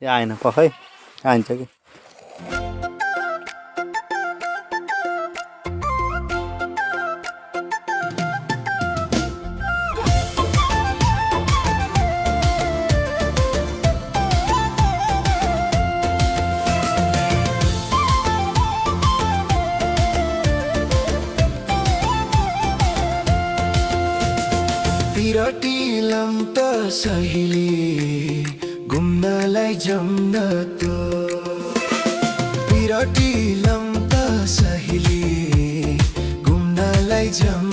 ए आएन पखै आइन्छ कि विराटिलम त सहेली घुम्नलाई जम्न त विराटिलम त सहेली घुम्नलाई जम्न